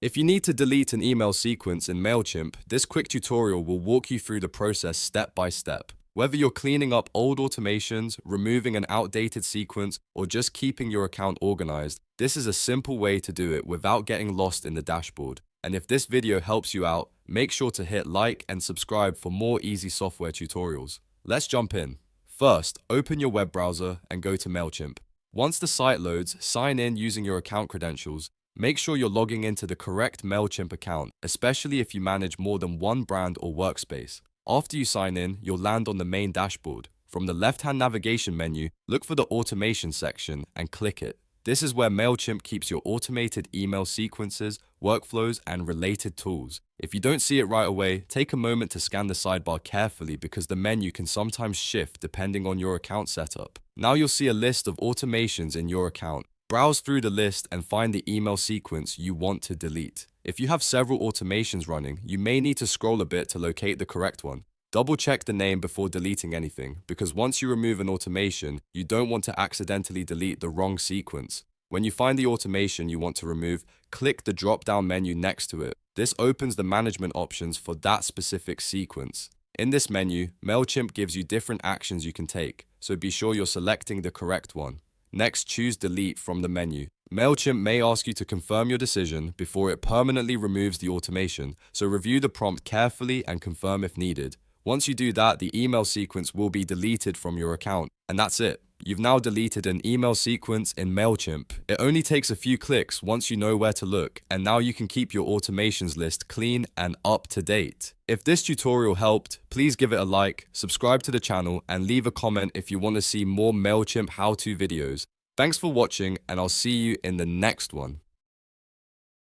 If you need to delete an email sequence in MailChimp, this quick tutorial will walk you through the process step by step. Whether you're cleaning up old automations, removing an outdated sequence, or just keeping your account organized, this is a simple way to do it without getting lost in the dashboard. And if this video helps you out, make sure to hit like and subscribe for more easy software tutorials. Let's jump in. First, open your web browser and go to MailChimp. Once the site loads, sign in using your account credentials. Make sure you're logging into the correct MailChimp account, especially if you manage more than one brand or workspace. After you sign in, you'll land on the main dashboard. From the left-hand navigation menu, look for the automation section and click it. This is where MailChimp keeps your automated email sequences, workflows, and related tools. If you don't see it right away, take a moment to scan the sidebar carefully because the menu can sometimes shift depending on your account setup. Now you'll see a list of automations in your account. Browse through the list and find the email sequence you want to delete. If you have several automations running, you may need to scroll a bit to locate the correct one. Double check the name before deleting anything, because once you remove an automation, you don't want to accidentally delete the wrong sequence. When you find the automation you want to remove, click the drop-down menu next to it. This opens the management options for that specific sequence. In this menu, MailChimp gives you different actions you can take, so be sure you're selecting the correct one. Next, choose Delete from the menu. MailChimp may ask you to confirm your decision before it permanently removes the automation, so review the prompt carefully and confirm if needed. Once you do that, the email sequence will be deleted from your account. And that's it. You've now deleted an email sequence in MailChimp. It only takes a few clicks once you know where to look, and now you can keep your automations list clean and up to date. If this tutorial helped, please give it a like, subscribe to the channel, and leave a comment if you want to see more MailChimp how-to videos. Thanks for watching, and I'll see you in the next one.